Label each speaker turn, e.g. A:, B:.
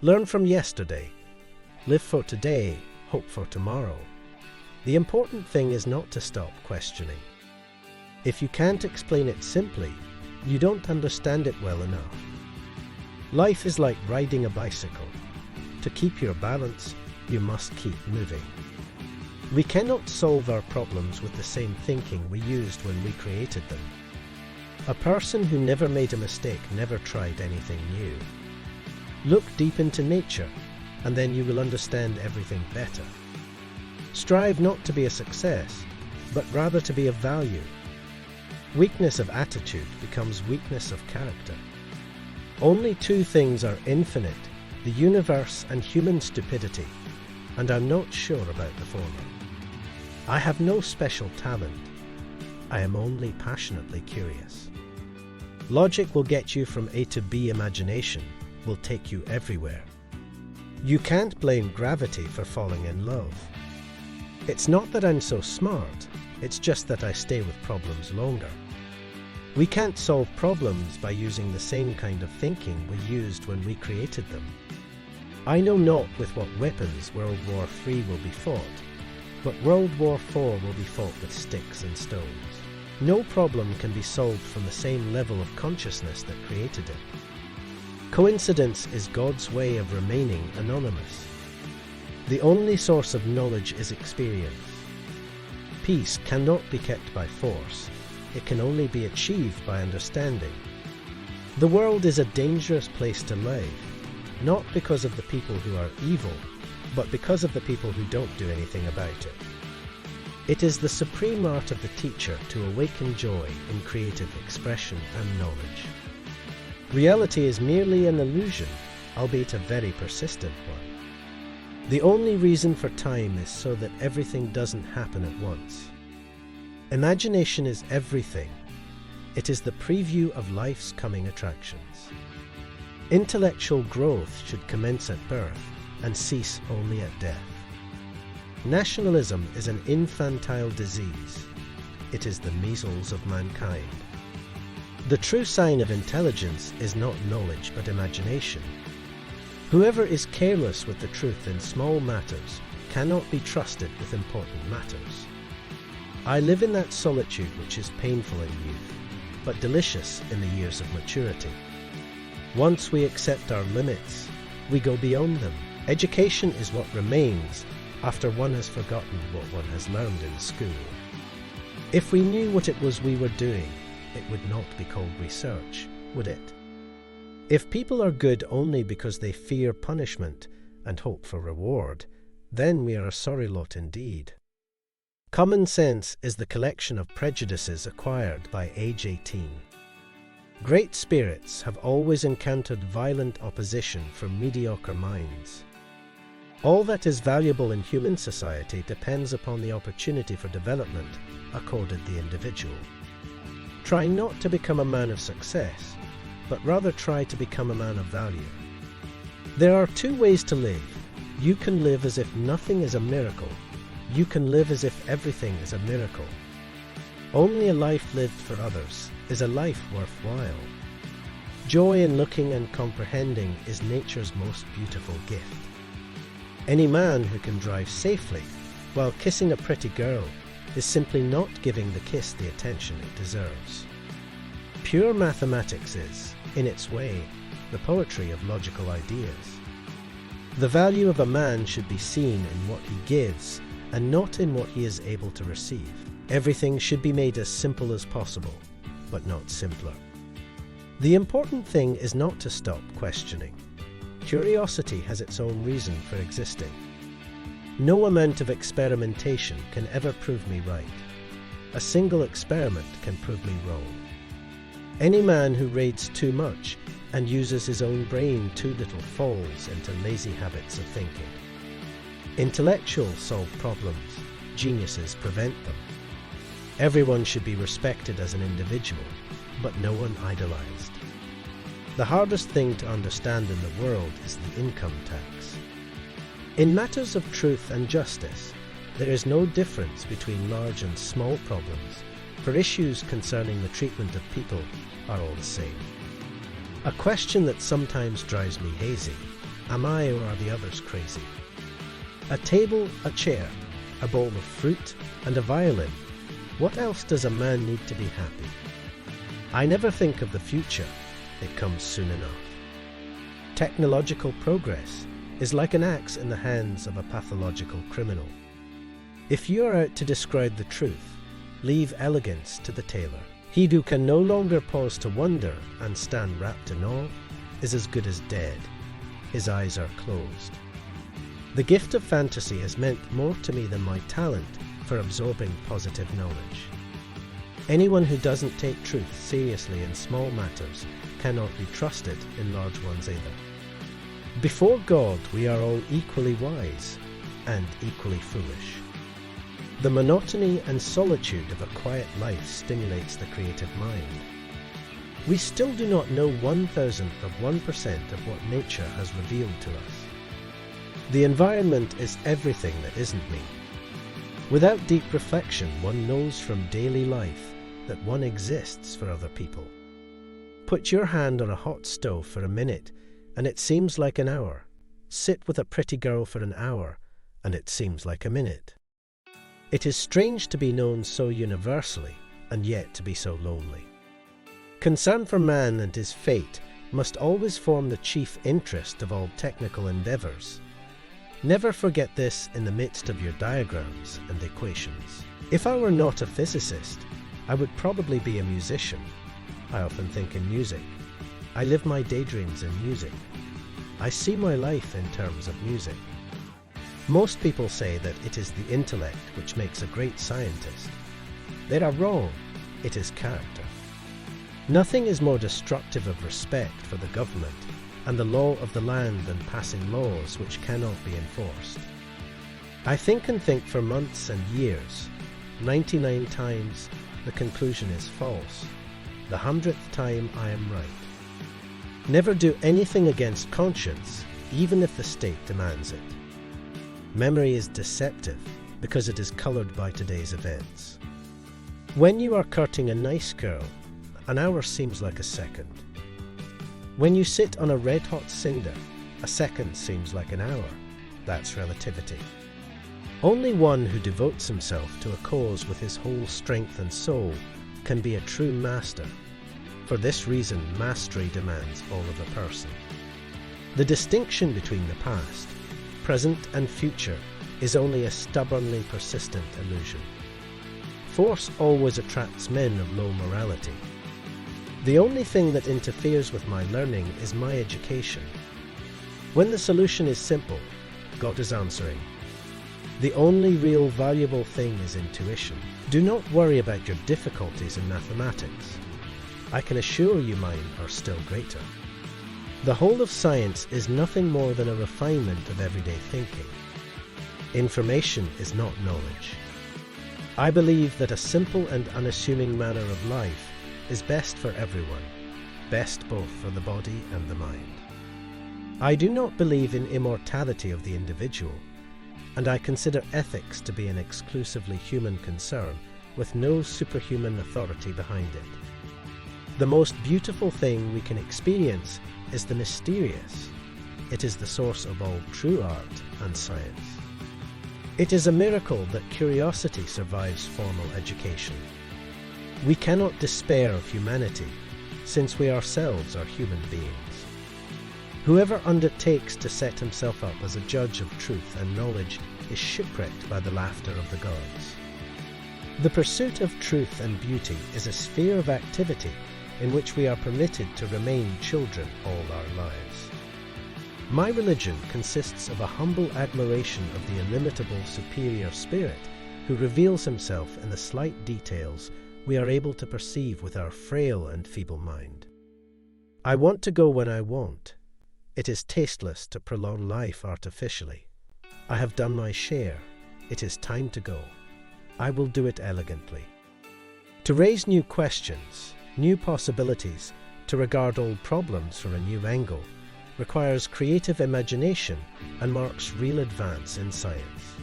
A: Learn from yesterday. Live for today, hope for tomorrow. The important thing is not to stop questioning. If you can't explain it simply, you don't understand it well enough. Life is like riding a bicycle. To keep your balance, you must keep moving. We cannot solve our problems with the same thinking we used when we created them. A person who never made a mistake never tried anything new. Look deep into nature, and then you will understand everything better. Strive not to be a success, but rather to be of value. Weakness of attitude becomes weakness of character. Only two things are infinite, the universe and human stupidity, and I'm not sure about the former. I have no special talent. I am only passionately curious. Logic will get you from A to B. Imagination will take you everywhere. You can't blame gravity for falling in love. It's not that I'm so smart, it's just that I stay with problems longer. We can't solve problems by using the same kind of thinking we used when we created them. I know not with what weapons World War III will be fought, but World War IV will be fought with sticks and stones. No problem can be solved from the same level of consciousness that created it. Coincidence is God's way of remaining anonymous. The only source of knowledge is experience. Peace cannot be kept by force. It can only be achieved by understanding. The world is a dangerous place to live, not because of the people who are evil, but because of the people who don't do anything about it. It is the supreme art of the teacher to awaken joy in creative expression and knowledge. Reality is merely an illusion, albeit a very persistent one. The only reason for time is so that everything doesn't happen at once. Imagination is everything. It is the preview of life's coming attractions. Intellectual growth should commence at birth and cease only at death. Nationalism is an infantile disease. It is the measles of mankind. The true sign of intelligence is not knowledge but imagination. Whoever is careless with the truth in small matters cannot be trusted with important matters. I live in that solitude which is painful in youth, but delicious in the years of maturity. Once we accept our limits, we go beyond them. Education is what remains after one has forgotten what one has learned in school. If we knew what it was we were doing, it would not be called research, would it? If people are good only because they fear punishment and hope for reward, then we are a sorry lot indeed. Common sense is the collection of prejudices acquired by age 18. Great spirits have always encountered violent opposition from mediocre minds. All that is valuable in human society depends upon the opportunity for development accorded the individual. Try not to become a man of success, but rather try to become a man of value. There are two ways to live. You can live as if nothing is a miracle. You can live as if everything is a miracle. Only a life lived for others is a life worthwhile. Joy in looking and comprehending is nature's most beautiful gift. Any man who can drive safely while kissing a pretty girl is simply not giving the kiss the attention it deserves. Pure mathematics is, in its way, the poetry of logical ideas. The value of a man should be seen in what he gives and not in what he is able to receive. Everything should be made as simple as possible, but not simpler. The important thing is not to stop questioning. Curiosity has its own reason for existing. No amount of experimentation can ever prove me right. A single experiment can prove me wrong. Any man who reads too much and uses his own brain too little falls into lazy habits of thinking. Intellectuals solve problems, geniuses prevent them. Everyone should be respected as an individual, but no one idolized. The hardest thing to understand in the world is the income tax. In matters of truth and justice, there is no difference between large and small problems, for issues concerning the treatment of people are all the same. A question that sometimes drives me hazy Am I or are the others crazy? A table, a chair, a bowl of fruit, and a violin. What else does a man need to be happy? I never think of the future. It comes soon enough. Technological progress is like an axe in the hands of a pathological criminal. If you are out to describe the truth, leave elegance to the tailor. He who can no longer pause to wonder and stand wrapped in awe is as good as dead. His eyes are closed. The gift of fantasy has meant more to me than my talent for absorbing positive knowledge. Anyone who doesn't take truth seriously in small matters cannot be trusted in large ones either. Before God, we are all equally wise and equally foolish. The monotony and solitude of a quiet life stimulates the creative mind. We still do not know 1,000th of 1% of what nature has revealed to us. The environment is everything that isn't me. Without deep reflection, one knows from daily life that one exists for other people. Put your hand on a hot stove for a minute, and it seems like an hour. Sit with a pretty girl for an hour, and it seems like a minute. It is strange to be known so universally, and yet to be so lonely. Concern for man and his fate must always form the chief interest of all technical endeavours. Never forget this in the midst of your diagrams and equations. If I were not a physicist, I would probably be a musician. I often think in music. I live my daydreams in music. I see my life in terms of music. Most people say that it is the intellect which makes a great scientist. They are wrong. It is character. Nothing is more destructive of respect for the government and the law of the land than passing laws which cannot be enforced. I think and think for months and years. 99 times the conclusion is false. The 100th time I am right. Never do anything against conscience, even if the state demands it. Memory is deceptive because it is coloured by today's events. When you are courting a nice girl, an hour seems like a second. When you sit on a red-hot cinder, a second seems like an hour. That's relativity. Only one who devotes himself to a cause with his whole strength and soul can be a true master. For this reason, mastery demands all of a person. The distinction between the past, present and future is only a stubbornly persistent illusion. Force always attracts men of low morality. The only thing that interferes with my learning is my education. When the solution is simple, God is answering. The only real valuable thing is intuition. Do not worry about your difficulties in mathematics. I can assure you mine are still greater. The whole of science is nothing more than a refinement of everyday thinking. Information is not knowledge. I believe that a simple and unassuming manner of life is best for everyone, best both for the body and the mind. I do not believe in immortality of the individual, and I consider ethics to be an exclusively human concern with no superhuman authority behind it. The most beautiful thing we can experience is the mysterious. It is the source of all true art and science. It is a miracle that curiosity survives formal education. We cannot despair of humanity, since we ourselves are human beings. Whoever undertakes to set himself up as a judge of truth and knowledge is shipwrecked by the laughter of the gods. The pursuit of truth and beauty is a sphere of activity in which we are permitted to remain children all our lives. My religion consists of a humble admiration of the illimitable superior spirit who reveals himself in the slight details we are able to perceive with our frail and feeble mind. I want to go when I want. It is tasteless to prolong life artificially. I have done my share. It is time to go. I will do it elegantly. To raise new questions, new possibilities, to regard old problems from a new angle, requires creative imagination and marks real advance in science.